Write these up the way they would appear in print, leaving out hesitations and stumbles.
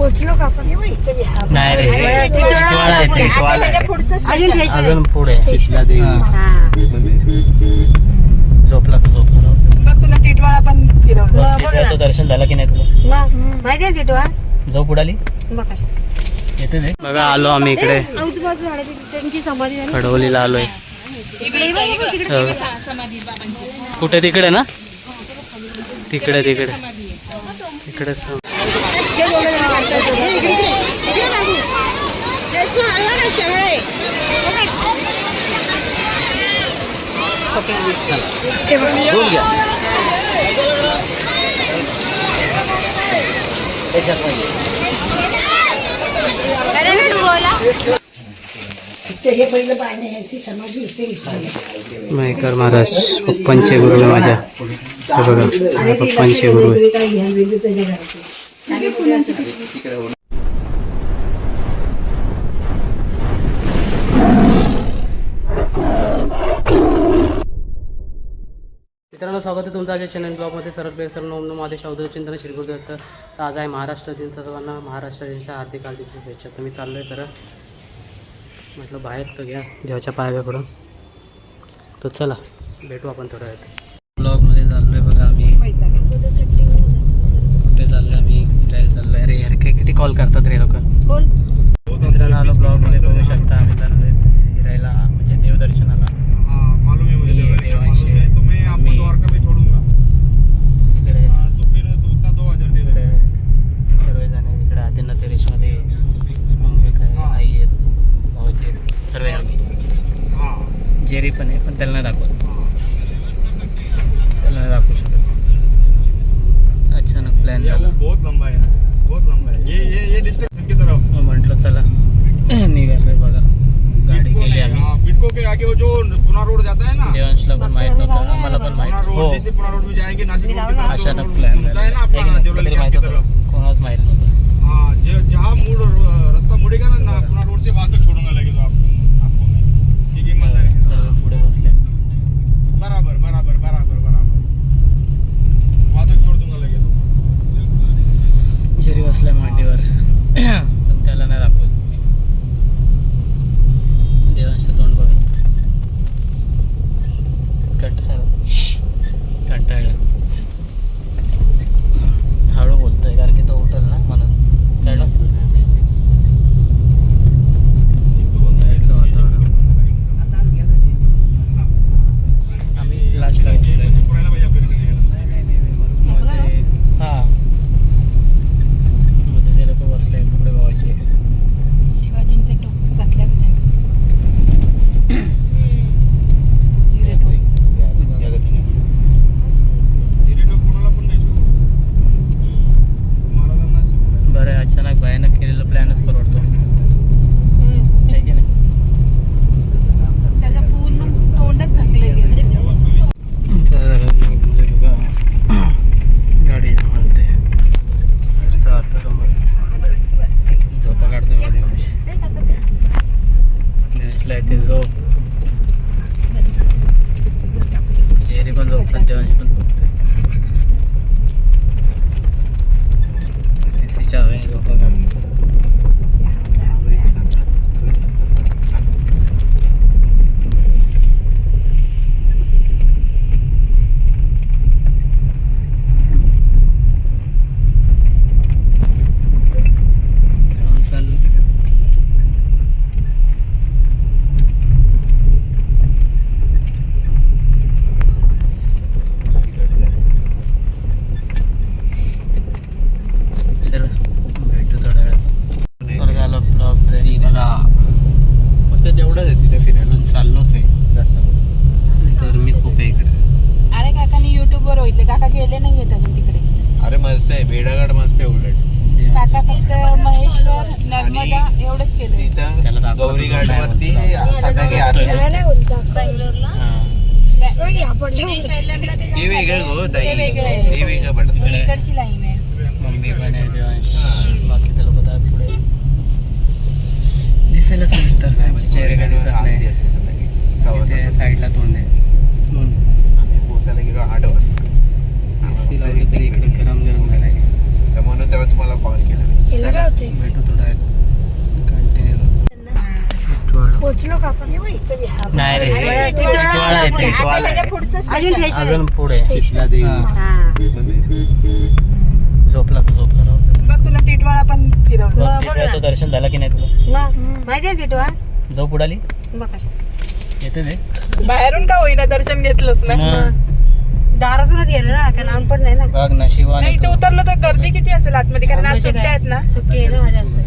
पोहोचलो का आपण? नाही रे टिटवाळा आहे, टिटवाळा आहे. अजून पुढे तिथला देवी. झोपला तर झोपला. बघ तुला टिटवाळा पण फिरवलं. टिटवाळाचं दर्शन झालं की नाही तुला? माहिती आहे टिटवा? जाऊ पुढाली बघा येते नाही. बघा आलो आम्ही इकडे आजूबाजू झाडे त्यांची समाधी झाली. खडवलीला आलोय. कुठे तिकडे ना? तिकडे तिकडे तिकडे मयकर महाराज पप्पांचे गुरु आहे माझ्या. हे बघा पप्पांचे गुरु आहे. मित्रांनो स्वागत आहे तुमचं आजच्या चॅनल ब्लॉगमध्ये. सर्वात पहिले सर्व नमन महादेश अवधूत चिंतन श्री गुरुदत्त. तर आज आहे महाराष्ट्र दिन. सर्वांना महाराष्ट्र दिनच्या हार्दिक हार्दिक शुभेच्छा. तर मी चाललो आहे तर म्हटलं बाहेर तर घ्या देवाच्या पायाकडून. तर चला भेटू आपण थोड्या वेळात. ब्लॉगमध्ये चाललो आहे बघा आम्ही. कुठे चाललो आम्ही? फिरायला चाललो आहे. अरे यार काय किती कॉल करतात रे लोक. मित्रांनो आलो ब्लॉगमध्ये बघू शकता आम्ही चाललो आहे फिरायला, म्हणजे देवदर्शनाला. जेरी पण आहे पण त्याला नाही दाखवत, त्याला नाही दाखवू शकत. अचानक प्लॅन झाला. म्हटलं चला निघालोय बघा. गाडी केली आम्ही. देवांशला पण माहित नव्हतं, आम्हाला पण माहित. हो अचानक प्लॅन झाला. माहित होतं, कोणाच माहित नव्हतं. रास्ता मुड़ेगा ना पुना रोड से वहां तक छोड़ूंगा लगेगा आपको मैं. ठीक है पुढे बसले. बराबर बराबर बराबर बराबर वहां तक छोड़ दूंगा लगेगा. जेरी बसल्या मांडीवर पण त्याला नाही दाखवत. देवांचं तोंड बघा. कंटाळलं हळू बोलतोय कारण की तो उठल ना म्हणून. कळलं बाहेरचं वातावरण. आम्ही लास्टला बसलोय. हां मध्ये ते लोक बसले पुढे गावाचे. शिवाजींचे टोप घातल्या बरं अचानक भयानक केलेला प्लॅनच परवडतो आहे की नाही. त्याचा पूर्ण तोंडच झाकले गेले. गाडी म्हणते झोपा काढतोय बघा दिवस. दिवसला येते झोप. चेहरी पण झोपतात, देवांशी पण झोपते. एसीच्या हवेने झोपा काढतो. काम चालू. चला भेटू थोड्या वेळात. परत आलो ब्लॉगमध्ये बघा. फक्त तेवढंच आहे तिथे फिरायला. अजून चाललोच आहे. जास्त गरमी खूप आहे इकडे. अरे काकांनी युट्यूबवर होईल. काका गेले नाही अजून तिकडे. अरे मस्त आहे बेडागड मस्त आहे उलट. काका फक्त महेश्वर नर्मदा एवढंच केलं. त्याला तिथं दाखवतो. गौरी घाटवरती सकाळी त्याला नाही बोलत बेंगलोरला. शैलेंद्रला ते वेगळं गो ताई. ते वेगळं आहे. ते वेगळं पडतं. इकडची लाईन आहे. मम्मी पण आहे देवांश. बाकी ते लोक तर पुढे दिसायलाच नाही तर त्यांचे चेहरे काय दिसत नाही. ते साईडला तोंड आहे. पोचायला गेलो 8 वाजता. एसी लावली तरी इकडे गरम गरम झालं आहे. म्हणून तेव्हा तुम्हाला कॉल केला. होते भेटू थोडा कंटिन्यू. पोचलो का आपण नाही रे टिटवाळा आहे, टिटवाळा आहे. अजून अजून पुढे शितला देवी. हा. झोपला तू झोपला राहू. बघ तुला टिटवाळा पण फिरवलं. टिटवाळाचं दर्शन झालं की नाही तुला? माहिती आहे टिटवा जाऊ पुढाली मग काय येते ते बाहेरून का होईना दर्शन घेतलंच ना. मग दारातूनच गेलो ना काय लांब पण नाही ना बघ नशिबाने नाही इथे तू. उतरलो तर गर्दी किती असेल आतमध्ये कारण आज माहिती सुट्ट्या काय? आहेत ना. सुट्टी आहे ना माझ्या असं.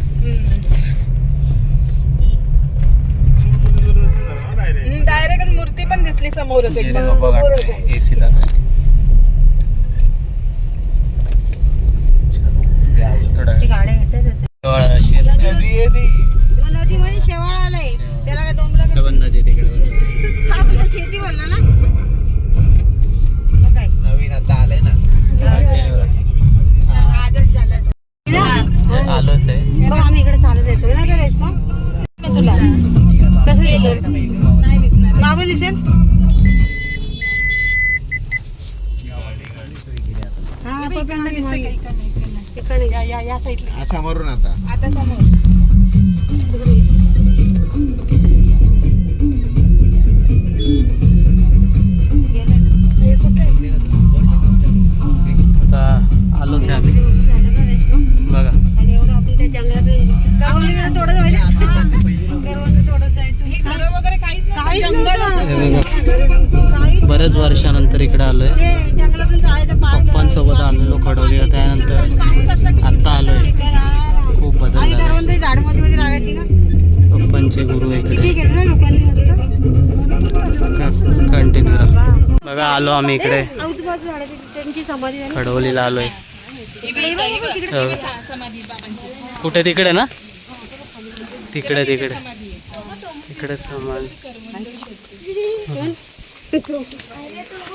डायरेक्ट मूर्ती पण दिसली समोरच गेले एकदम. बाबा गाडी AC चालू आहे. थोडा ती गाड्या येतात टिटवाळा शेत नदी मध्ये शेवाळ आलाय त्याला काय डोंगला बंद आहे तिकडे. आपल्या शेती बोलला ना मग काय नवीन आता आलंय ना. आलोच आहे. बघ आम्ही इकडे चालत येतोय ना गणेश मग तुला कसं दिसेल मागून दिसेल हा इकडनं दिसतंय का? इकडे या साईडला अच्छा मरून आता आता समोर. आता आलोच आहे आम्ही बघा. आणि एवढं आपण त्या जंगलातून करवंदीला तोडत जायचं करवंद तोडत जायचं वगैरे काहीच काहीच हे बघा. काहीच बऱ्याच वर्षानंतर इकडे आलोय. ते जंगलातून जायचं पार्ट पप्पांसोबत आलेलो खडोलीला, त्यानंतर आत्ता आलोय. खूप बदल आणि झाला. करवंद झाड मध्ये मध्ये लागायची ना पप्पांचे गुरु इकडे किती गेलो ना लोकांनी मस्त कंटिन्यू राहा. बघा आलो आम्ही इकडे आजूबाजू झाड त्यांची समाधी झाली खडोलीला आलोय. इकडे बघ, तिकडे हो. कुठे तिकडे ना तिकडे तिकडे तिकडे समाज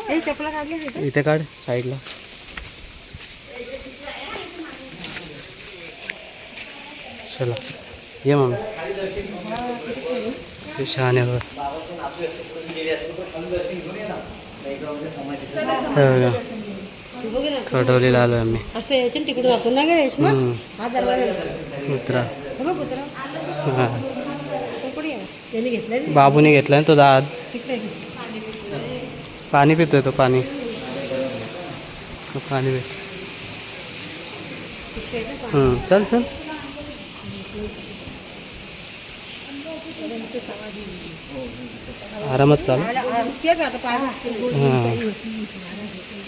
हे चपला काढली तिथे इथे काढ साईडला. चला ये मग ते छान आहे बघ. हे बघा. खडोलीला आलोय आम्ही. असं यायचं तिकडून आपण ना गणेश मग हा दरवाजा उतरा. हे बघ उतरा हां तो पुढे आहे. त्याने घेतलाय ना बाबूने घेतलाय ना तो दाद. तिकडे पाणी पितोय तो पाणी. तो पाणी पित. चल चल. आरामात चाल. तेच आता पाय घासते. हां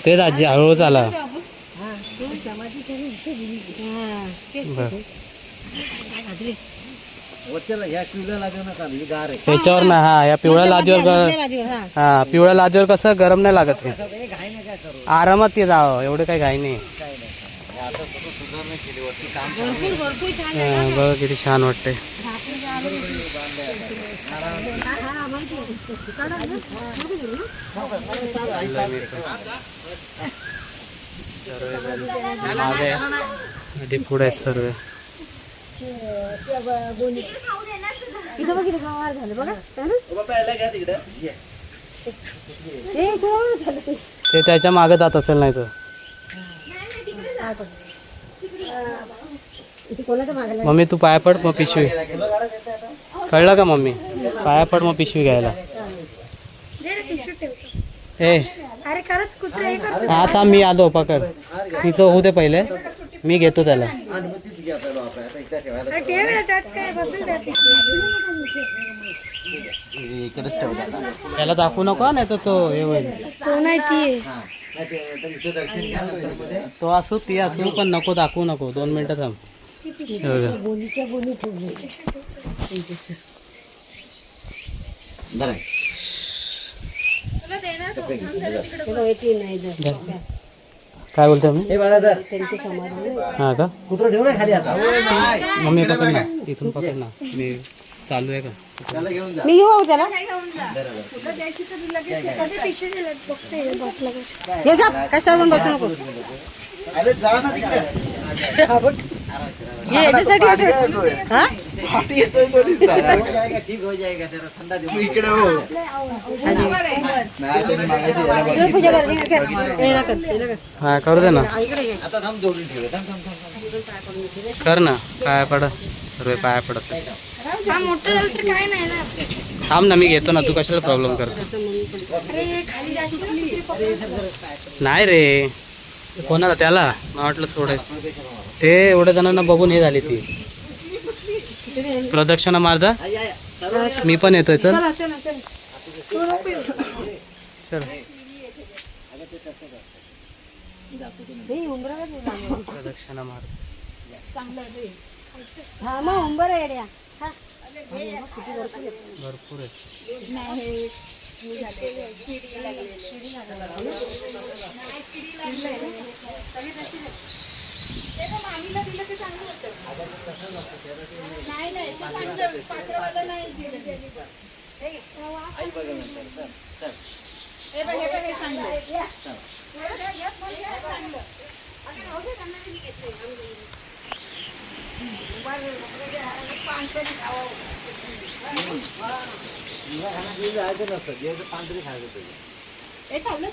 तेच आजी हळूहळू आला. हा, तेच. बरं पाय घासले. त्याच्यावर ना हा या पिवळ्या लादीवर मधल्या लादीवर, हा. हा पिवळ्या लादीवर कसं गरम नाही लागत का. आरामात ते जावं एवढं काही घाई नाही. भरपूर भरपूर छान हा, बघा किती छान वाटते. हा, माहिती आहे. काढा ना. मागे आधी पुढे आहेत सर्व. इथं बघ इथं गावावर झालं बघा है ना? ए, गावावर झालं ते. ते त्याच्या मागे जात असेल नाही तर. इथे कोणाच्या मागायला मम्मी तू पाया पड मग पिशवी. कळलं का मम्मी? पाया पड मग पिशवी घ्यायला. ए अरे करत कुत्रे आता मी आलो पकड. तिथं होऊ दे पहिले मी घेतो त्याला. काय बसून त्याला दाखवू नको नाही तर तो हे होईल. तो असू ती असू पण नको दाखवू नको. 2 मिनिटं थांब. हे बघा. काय बोलतो मी? हा का मम्मी पकड ना इथून पकड ना. मी चालू आहे का? मी घेऊ त्याला हे का कशावर बसू नको. अरे जा ना तिकडे. हे याच्यासाठी येतोय. हा? येतोय तो दिसता. ठीक हो जाएगा जरा ठंडा देऊ इकडे हो. नाही तुम्ही मागायची याला बघ. पूजा कर हे ना कर हा करू दे ना. इकडे ये. आता थांब जोडून ठेवूया. थांब थांब थांब कर ना, पाया पड, सर्व पाया पडत आहे. हा मोठं झालं तर काय नाही ना. थांब ना, मी घेतो ना, तू कशाला प्रॉब्लेम करतो. अरे खाली जाशील. नाही रे, कोणाला त्याला मला वाटलं सोडायचं. ते एवढ्या जणांना बघून हे झाली ती प्रदक्षिणा मारता. मी पण येतोय. चल चला चला चला. चल हे उंबरा प्रदक्षिणा मार. हा मग उंबर आहे रे. भरपूर आहे.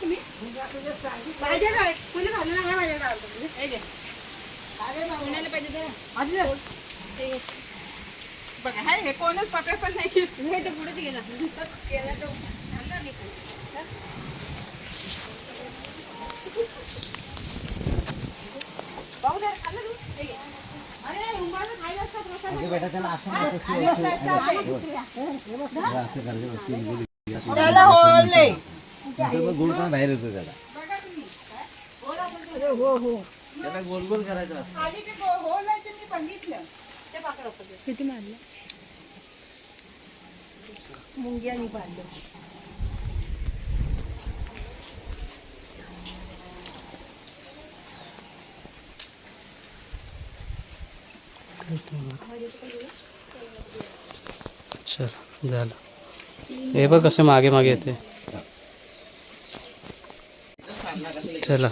तुम्ही पाहिजे काय कोणी खाल्लं ना काय माझ्या बघा हाय हे कोणच पकड पण नाही. हे तर पुढे गेला पाहू दे खाल्लं तू. अरे उंबराचं खायला असतं त्याला होल नाही. गोल पण बाहेर येतो त्याला. हो हो त्याला गोल गोल करायचा. खाली ते होल आहे ते मी बघितलं. ते पाकड किती मारलं मुंग्यानी पाडलं. चल झालं. हे बघ कसं मागे मागे येते. चला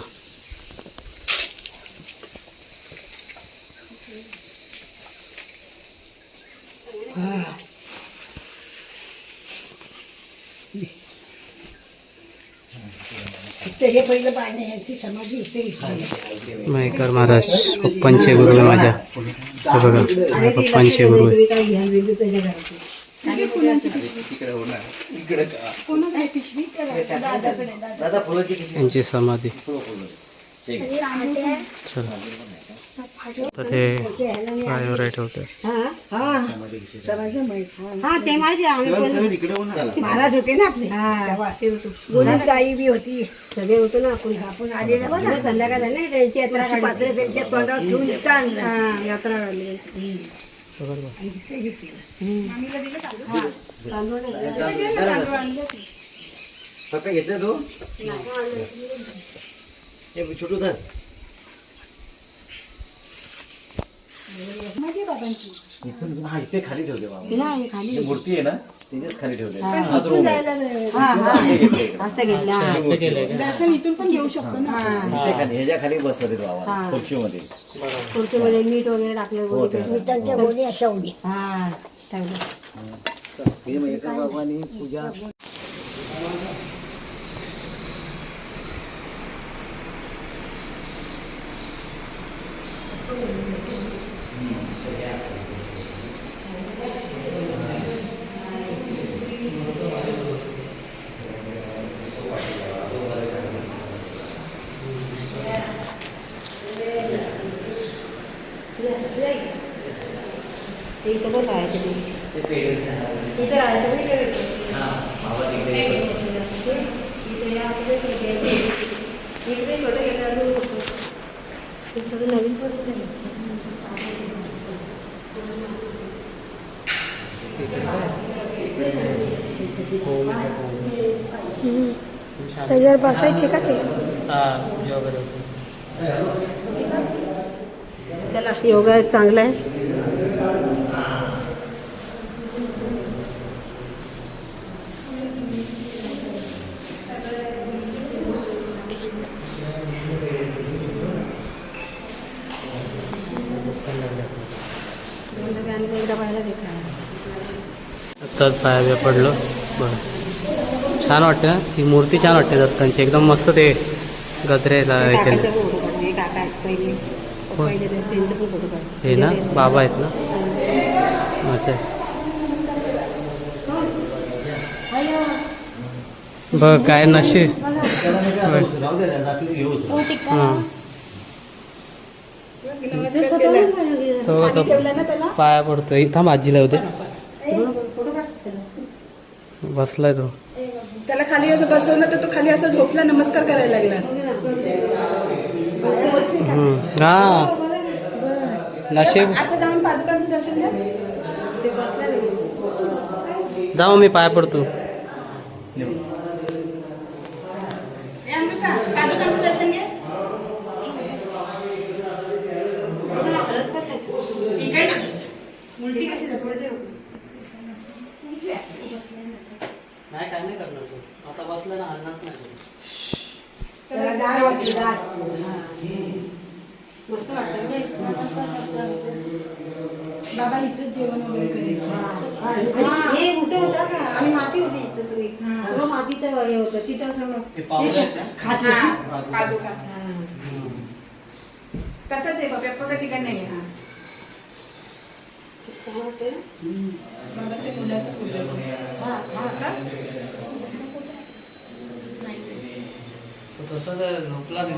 हे पहिलं पाहिजे ह्याची समाधी इथे मयकर महाराज पप्पांचे गुरु आहे माझ्या. हे बघा पप्पांचे गुरु आहे. यांची समाधी. चल तर ते पायावर ठेवते. हा ते माहिती महाराज होते ना आपले. गोलीताई बी होती. सगळे होतो ना आपण. आपण आलेला बघा संध्याकाळ झाली त्यांची यात्रा काढली. त्यांच्या तोंडावर घेऊन यात्रा काढली. फक्त घेतलं तू छोटू धर. हा इथे खाली ठेवते बाबा. जी मूर्ती आहे ना तिथेच खाली ठेवते. दर्शन इथून पण घेऊ शकतो ना. इथे खाली ह्याच्या खाली बसवते बाबा खुर्चीमध्ये. खुर्चीमध्ये मीठ वगैरे टाकलं. गोळी अशा उडी हा बाबांनी पूजा. इथं पण राहायचं इथं राहायचं इकडे छोटं घेतलं ते सगळं नवीन पडत त्याच्यावर बसायचे का ते. त्याला योगा चांगला आहे. आत्ताच पाया पडलो. बरं छान वाटतं ना ती मूर्ती. छान वाटते दत्तांची एकदम मस्त. ते गजरेला हे केलं. काका पहिले पहिले त्यांचे पण फोटो काढ. हे ना बाबा आहेत ना. अच्छा बघ काय नशीब. हां तो पाया पडतोय. थांब आजीला होते बसलाय तो. त्याला खाली असं बसवलं तर तो खाली असं झोपला, नमस्कार करायला लागला. हा नशीब. असं जाऊन पादुकांचं दर्शन घ्या. जाऊ मी पाया पडतो. पादुकांचं दर्शन घ्या. इकडे ना उलटी कशी नाही काय नाही करणार तू. आता बसला ना हलणारच नाही. त्याला डाळ वाटली, डाळ. मस्त वाटतं ना. बाबा इथंच जेवण वगैरे करायचं. हे कुठे होता का? आणि माती होती इथं सगळी. सगळं मातीचं हे होतं तिथं सगळं खात होती. पादुका तसंच आहे बाप्पाचं ठिकाण नाही आहे. बाबाच्या मुलाचं फोटो. तसं झोपला घरी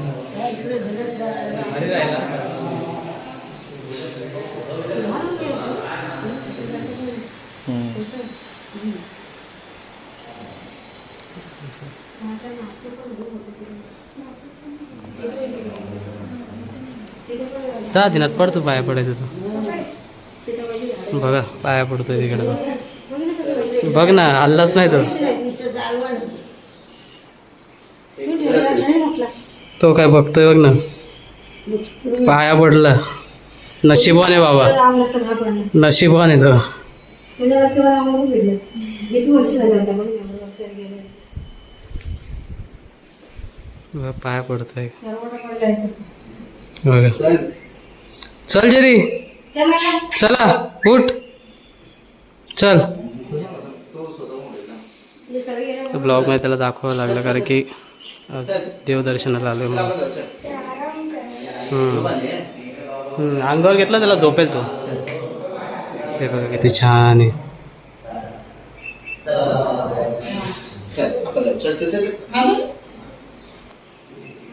राहिला. जा दिनात पडतो पाया पडायचं तू. बघा पाया पडतोय तिकडे. बघ ना हल्लाच नाही तो. तो काय बघतोय बघ ना. पाया पडला. नशिबाने बाबा नशिबाने तो. पाया पडतोय बघा. चल जरी चला उठ चल. ब्लॉग मध्ये त्याला दाखवावं लागलं कारण की आज देवदर्शनाला आलोय म्हणून. अंगावर घेतला त्याला झोपेल तो. हे बघा किती छान आहे.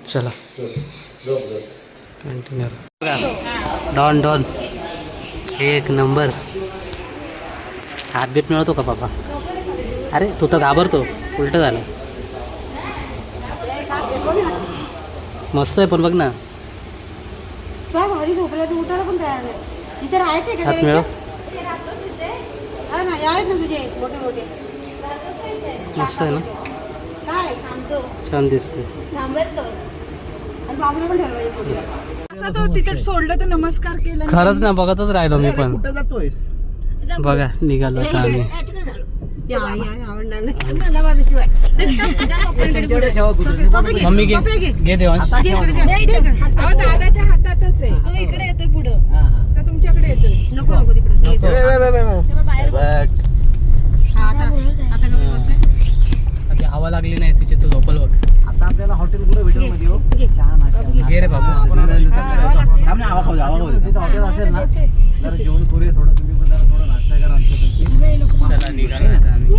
चला कंटिन्यू. डॉन डॉन एक नंबर. हात बीट मिळवतो का बाबा? अरे तू तर घाबरतो. उलट झालं. मस्त आहे पण बघ ना. हात मिळव. मस्त आहे ना. छान दिसते. असं तो तिकीट सोडलं तर नमस्कार केला. खरंच ना बघतच राहिलो मी पण. कुठं जातोय? बघा निघालो आता आम्ही. मम्मी घे घे देवांश. दादाच्या हातातच आहे. तो इकडे येतोय पुढं. तर तुमच्याकडे येतोय. नको नको तिकडे. आता हवा लागली नाही तिचे तू झोपल बघ. आता आपल्याला हॉटेल कुठे भेटेल मध्ये हो? घे रे बाबा. तिथं हॉटेल असेल ना जरा जेवण करूया थोडं. तुम्ही पण जरा थोडा नाश्ता करा आमच्यासाठी. चला निघालो आता आम्ही.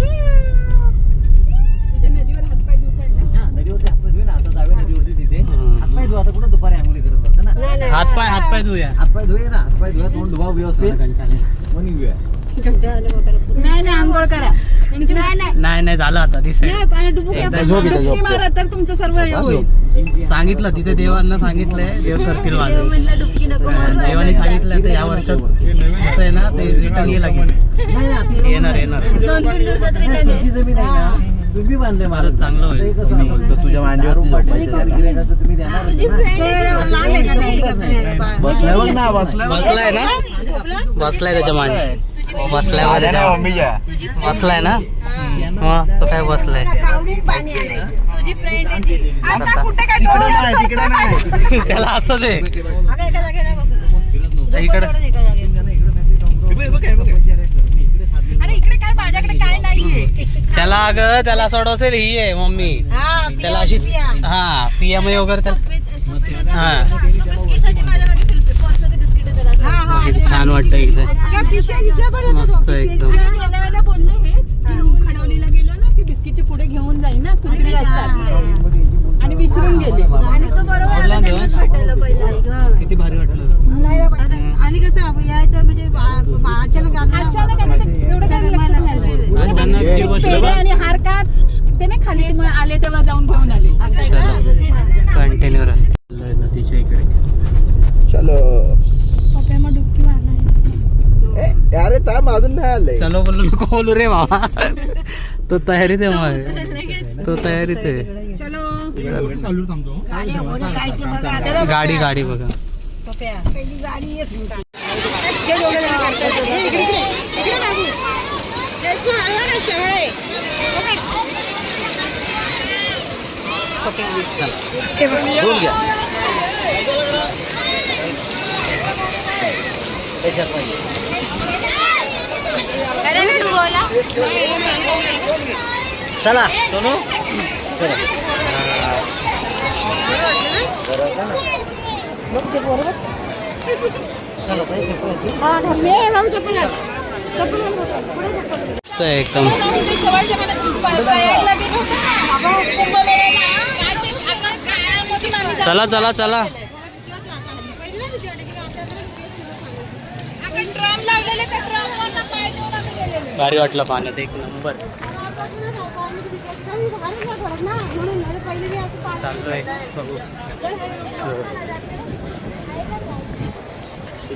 तिथे नदीवर हातपाय धुतायत ना. हा नदीवरती हातपाय धुवे ना. आता जावे नदीवरती तिथे हातपाय धुवा. आता कुठं दुपारी आंघोळी करत असतं ना. हातपाय धुया. हातपाय धुवे ना. हातपाय धुवा. तोंड धुवा व्यवस्थित. मग निघूया. नाही आंघोळ करा. नाही नाही झालं आता दिसायला. डुबकी मारा तर तुमचं सर्व हे होईल. सांगितलं तिथे देवांना सांगितलंय. देव करतील माझं. देवाने सांगितलं तर या वर्षात होत आहे ना ते रिटर्न येईल लागेल. येणार येणार. 2-3 दिवसात रिटर्न तुमची जमीन आहे ना. तुम्ही बांधले मला चांगलं होईल. तुझ्या मांडीवरती तुम्ही देणार. बसलाय बघ ना. बसलाय ना. बसलाय त्याच्या मांडी. बसलाय बसलाय ना. मग तो काय बसलाय. त्याला असं दे. इकडे अरे इकडे काय माझ्याकडे काय नाहीये. त्याला अगं त्याला सोड असेल ही आहे मम्मी. त्याला अशी हा पीएमए वगैरे त्याला. हा छान वाटतं इथे मस्त एकदम. गेल्या वेळेला बोलले हे की खडवलीला गेलो ना की बिस्किटचे पुढे घेऊन जाईल ना कुत्री असतात आणि विसरून गेले. आवडला तेव्हा? किती भारी वाटलं. आणि कसं यायचं म्हणजे अचानक अचानक ती गोष्ट पेढे आणि हार का ते नाही खाली आले तेव्हा जाऊन घेऊन आले. कंटिन्यू नदीच्या इकडे. चलो अरे थांब अजून नाही आलंय. चलो बोललो नको बोलू रे बाबा. तो तयारीत आहे मग. तो तयारीत आहे. चालू थांबतो. गाडी गाडी बघा. पहिली गाडी येत होता. बोल घ्या. चला सोनू चला. मस्त आहे एकदम. चला चला चला. भारी वाटलं पाण्यात एक नंबर. चाललोय बघू.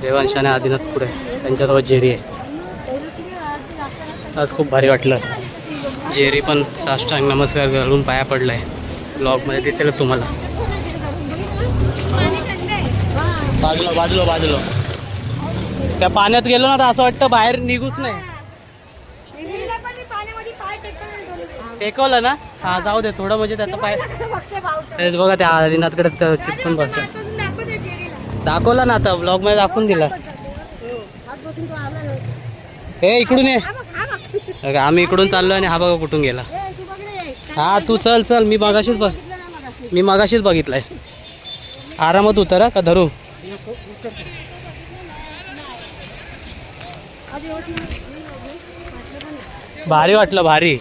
देवांश आणि आदिनाथ पुढे त्यांच्याजवळ जेरी आहे. आज खूप भारी वाटलं. जेरी पण साष्टांग नमस्कार घालून पाया पडलाय. ब्लॉगमध्ये दिसेल तुम्हाला. बाजूला बाजूला बाजूला. त्या पाण्यात गेलो ना तर असं वाटतं बाहेर निघूच नाही. टेकवलं ना. हा जाऊ दे थोडं म्हणजे त्याचा पाय. तेच बघा त्या आदिनाथकडे चिपकून बसत. दाखवला ना आता ब्लॉग मध्ये दाखवून दिला. हे इकडून ये. आम्ही इकडून चाललो आणि हा बघा कुठून गेला. हा तू चल चल. मी मगाशीच बघितलाय. आरामात उतरा का धरू. भारी वाटलं भारी.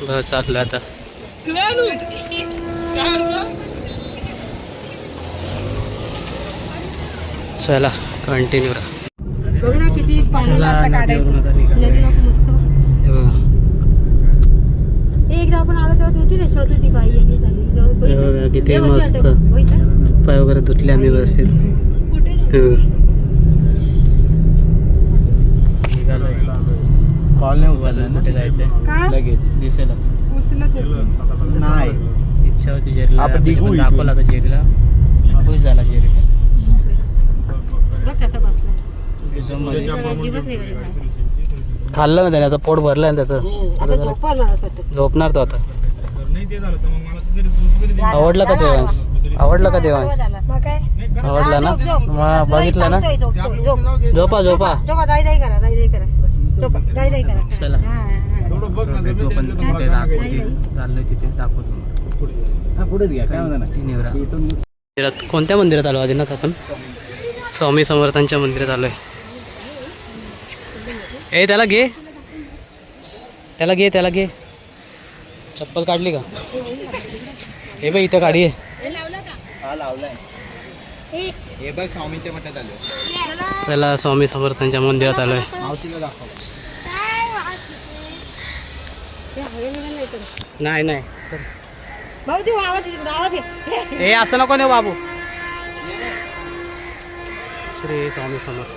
बस चाललं आता. चला कंटिन्यू राहा. बघ ना किती पाणी चला लागतं काढायचं. नदीवरून आता निघालो. नदी नको मस्त. हे बघा. एकदा आपण आलो तेव्हा होती रे शोध होती बाई आणि झाली. हे बघा किती मस्त. पाय वगैरे धुतले आम्ही व्यवस्थित. कॉल नाही उचलला ना. कुठे जायचंय लगेच दिसेलच. उचलत होतं. नाही. इच्छा होती जेरीला. आपण निघू इकडून. दाखवला आता जेरीला. खुश झाला जेरी पण. बघ कसा बसला. एकदम मध्ये. अजिबात नाही गरीब. खाल्लं ना त्याने. आता पोट भरलं ना त्याचं. आता झोपणार असं वाटतं. झोपणार तो आता. नाही ते झालं तर मग मला तू घरी आवडला का देवांश. आवडला का देवांश. मग काय आवडला ना. मग बघितलं ना. झोपा झोपा. झोपा दाई दाई करा दाई दाई करा. झोपा दाई दाई करा. चला. थोडं बघ ना. भेटू पण कुठे दाखवते. चाललोय तिथे दाखवतो. पुढेच घ्या काय म्हणा निवरा. मंदिरात कोणत्या मंदिरात आलो आदिनाथ आपण. स्वामी समर्थांच्या मंदिरात आलोय. ए त्याला घे. त्याला घे त्याला घे. चप्पल काढली का. हे बघ इथं गाडी आहे. हा लावलाय. हे बघ स्वामींच्या मठात आलो. त्याला स्वामी समर्थांच्या मंदिरात आलोय. मावशीला दाखव. नाही नाही भाऊ दे आवाज येतो आवाज येतो. हे असं नको नेऊ बाबू. श्री स्वामी समर्थ.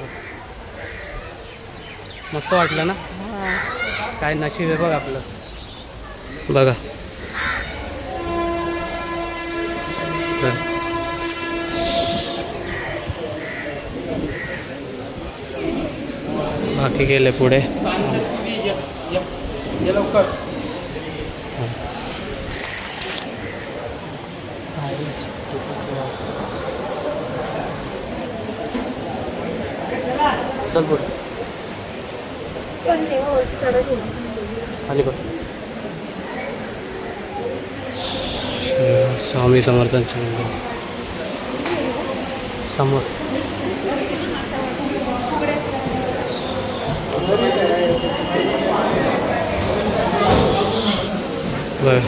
मस्त वाटलं ना. काय नशीब आहे बघ आपलं. बघा बाकी गेले पुढे. चल पुढे खाली बघ. स्वामी समर्थांचे मंदिर समोर. बरं.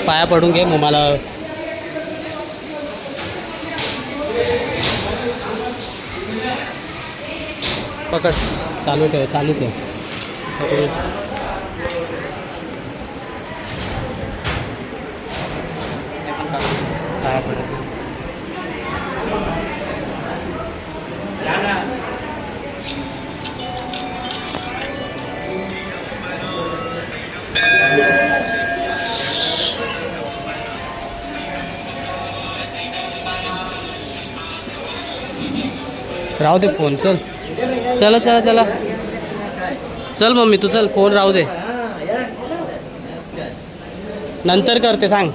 पाया पडून घे मग मला. पकड. चालू ठेव. चालूच आहे. पाया पडायचं. राहू दे फोन. चल चला चला चला चल मम्मी तू चल. फोन राहू दे नंतर करते सांग.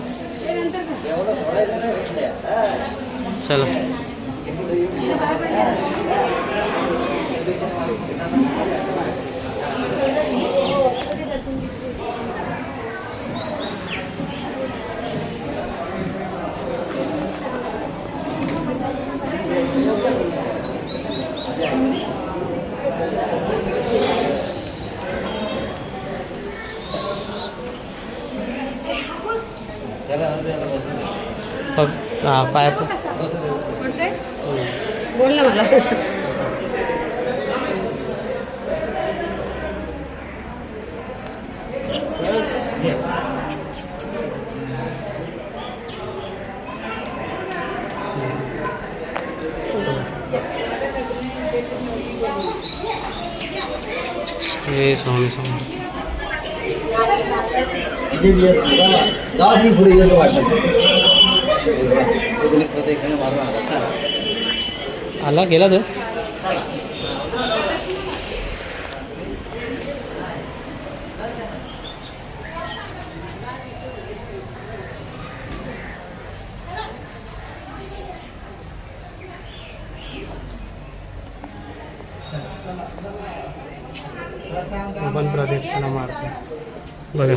चला हां पाय बोल ना मला. हे स्वामी समर्थ. आला गेला तो. आपण प्रदक्षिणा मारतो बघा.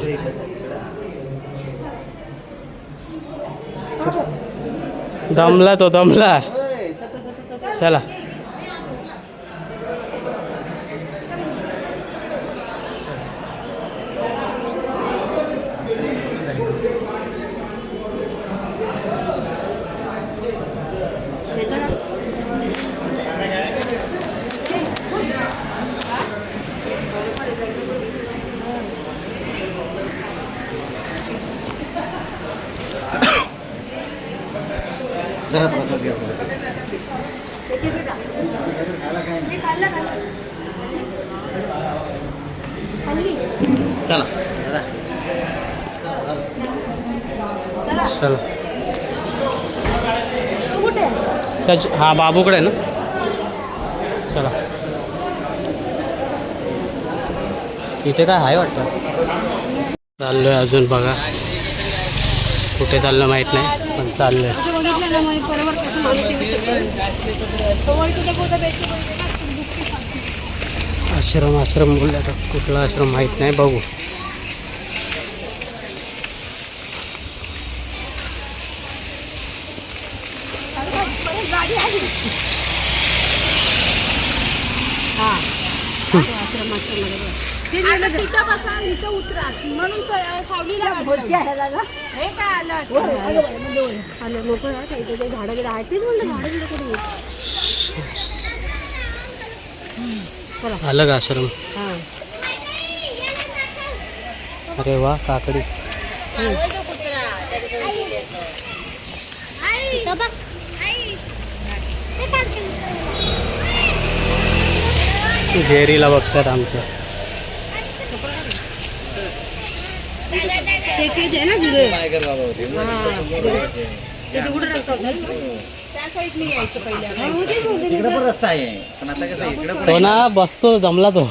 दमला तो दमला. चला चला चला. हा बाबूकडे आहे ना. चला इथे काय आहे वाटतं. चाललोय अजून बघा. कुठे चाललं माहीत नाही पण चाललोय. आश्रम बोलले आता कुठला आश्रम माहीत नाही. बघू. अलग आश्रम. अरे वा काकडी. जेरीला बघतात आमच्या. तो ना बसतो जमला तो.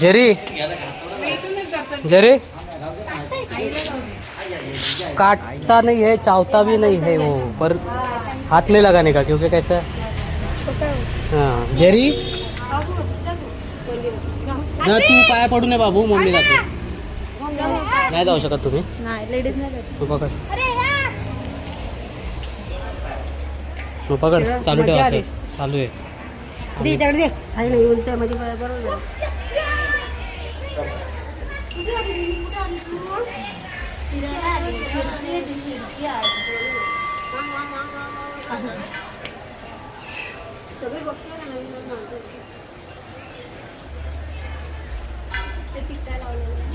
जेरी जेरी काटता नहीं है, चावता भी नहीं है वो, पर हाथ नहीं लगाने का क्योंकि कैसा हाँ जेरी ना तू पाया पडू नये बाबू, मम्मी जातो. नाही जाऊ शकत तुम्ही. लेडीज नाही तू पकड, तू पकड, चालू ठेवा. चालू आहे. दे तेवढं दे. आहे ना येऊन तर म्हणजे बरोबर.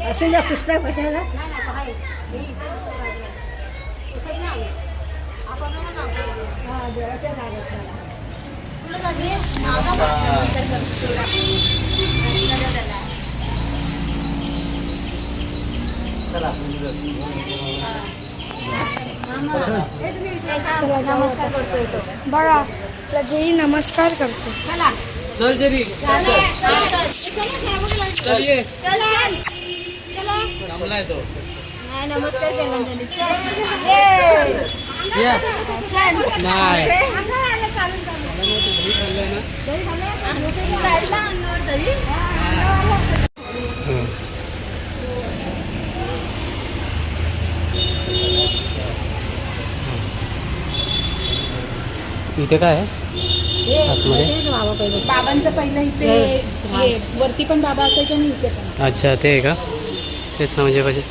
असून द्या पुस्तक कशाला. नमस्कार करतो बघा जेरी नमस्कार करतो. चल जेरी, चल ये. थांबलाय तो. नमस्कार केला या. नाही इथे काय आहे आतमध्ये? बाबांचं पहिलं इथे हे, वरती पण बाबा असायचे आणि इथे पण. अच्छा ते आहे का? तेच ना, म्हणजे पाहिजे.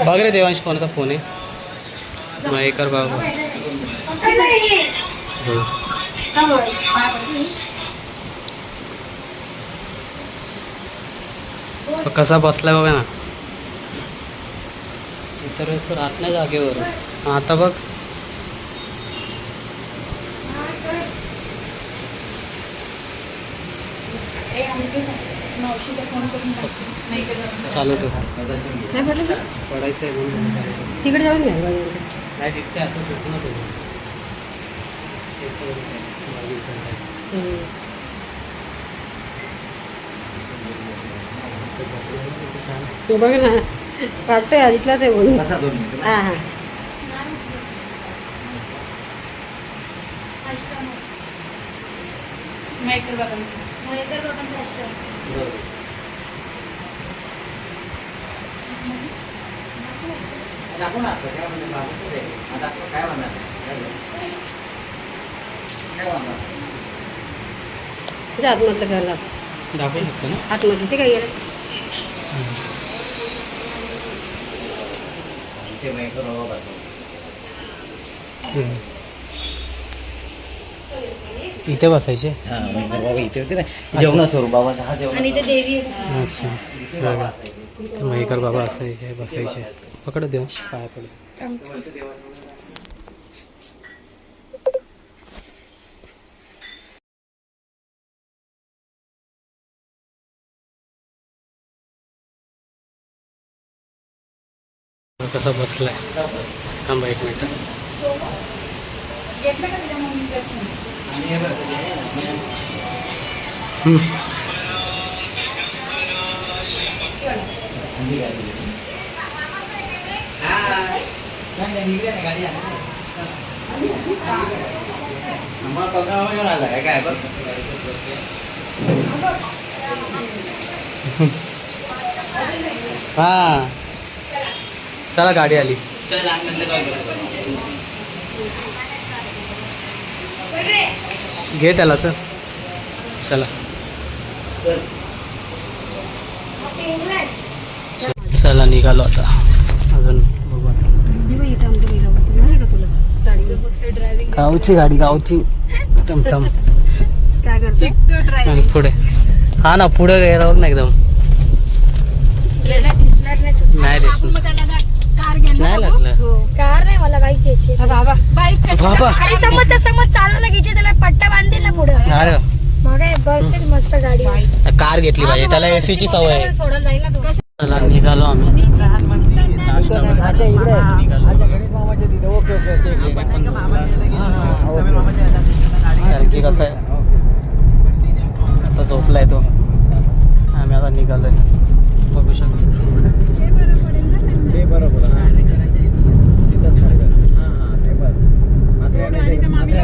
बघ रे देवांश, कोणाचा फोन आहे? मयेकर बाबा. कसा बसलाय बघा ना. इतर वेळेस तो राहत नाही जागेवर. आता बघ. चालू ठेव. पडायचं आहे म्हणून तिकडे जाऊन घ्या. नाही दिसते असं सुटू ना तुम्ही. तू बघ ना, वाटतंय आधीतलाच आहे म्हणून. हां हां. आतमधलं घरला दाखवू शकतो ना. आतमधलं ते काय गेलं. इथे बसायचे. इथे होते ना जेवणा स्वरूप बाबांचा हा जेवण. आणि ते देवी अच्छा बघा, मयेकर बाबा असायचे, बसायचे. पकड देऊ, पाया पडू. कसा बसलाय. थांबा एक मिनिट. हा चला गाडी आली. घे त्याला तर. चला चला निघालो आता. अजून बघू आता. गावची गाडी, गावची टमटम. काय करतो आणि पुढे हा ना, पुढे गेला बघ ना एकदम. नाही नाही लागलं. कार नाही मला बाईक घ्यायची. बाबा बाबा आणि समज चालवायला घ्यायची, त्याला पट्टा बांधेल ना पुढं. अरे मागे बस आहे मस्त गाडी आहे. कार घेतली पाहिजे, त्याला एसीची सवय आहे. चला निघालो आम्ही. कारण की कसं आहे, आता झोपलाय तो, आम्ही आता निघालोय. बघू शकतो.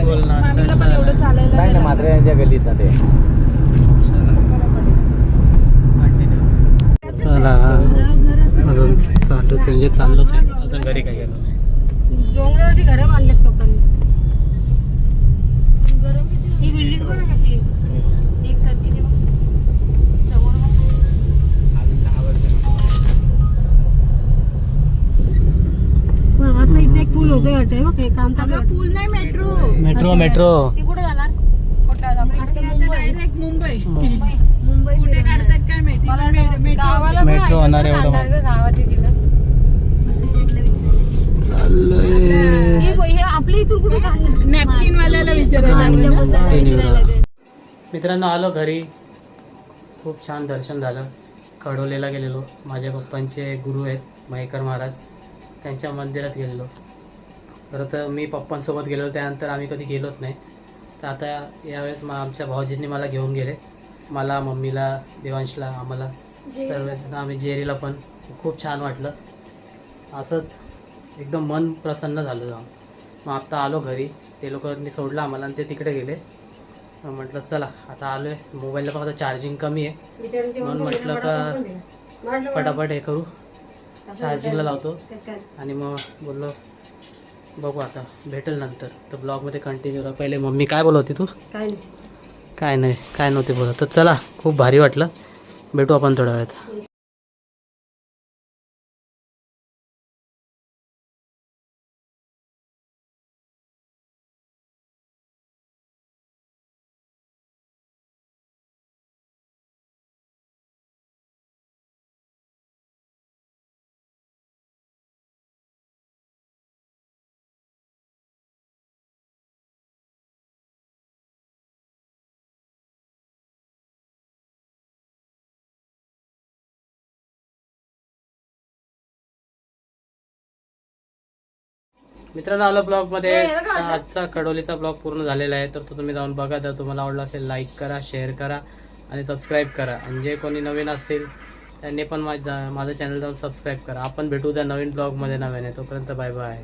बोल नाश्ता मात्र्यांच्या गल्लीत ना ते चला अजून चालूच म्हणजे चाललोच आहे, अजून घरी काय गेलो नाही. डोंगरावरती घरं बांधलेत लोकांनी. ही बिल्डिंग बघ ना कशी एकसारखी ते बघ. समोर बघ. आता इथे एक पूल होतोय वाटतंय बघ, हे काम चालू आहे. पूल नाही, मेट्रो. मेट्रो मेट्रो ते कुठे जाणार? कुठला डायरेक्ट मुंबई. मुंबई कुठे काढतात काय माहिती. मला वाटतं गावाला पण मेट्रो होणार आहे, एवढं. गावाचे तिकडं चाललोय. हे आपल्या इथून कुठे काढणार? नॅपकिन वाल्याला विचारायला. मित्रांनो आलो घरी. खूप छान दर्शन झालं. खडोलीला गेलेलो, माझ्या पप्पांचे गुरु आहेत महेकर महाराज, त्यांच्या मंदिरात गेलेलो. खरं तर मी पप्पांसोबत गेलेलो, त्यानंतर आम्ही कधी गेलोच नाही. तर आता यावेळेस आमच्या भाऊजींनी मला घेऊन गेले, मला, मम्मीला, देवांशला, आम्हाला सर्व. आम्ही जेरीला पण. खूप छान वाटलं, असंच एकदम मन प्रसन्न झालं जाऊन. मग आत्ता आलो घरी, ते लोकांनी सोडलं आम्हाला आणि ते तिकडे गेले. मग म्हटलं चला आता आलो आहे. मोबाईलला फक्त चार्जिंग कमी आहे, म्हणून म्हटलं का पटापट हे करू, चार्जिंगला लावतो आणि मग बोललो बघू आता भेटेल नंतर. तर ब्लॉगमध्ये कंटिन्यू राहा. पहिले मम्मी काय बोलत होती तू? काय नव्हते बोलत. तर चला, खूप भारी वाटलं. भेटू आपण थोड्या वेळात. मित्रांनो आलो ब्लॉगमध्ये. आजचा कडोलीचा ब्लॉग पूर्ण झालेला आहे, तर तो तुम्ही जाऊन बघा. जर तुम्हाला आवडला असेल लाईक करा, शेअर करा आणि सबस्क्राईब करा. आणि जे कोणी नवीन असतील त्यांनी पण माझं चॅनल जाऊन सबस्क्राईब करा. आपण भेटू त्या नवीन ब्लॉगमध्ये नव्याने. तोपर्यंत बाय बाय.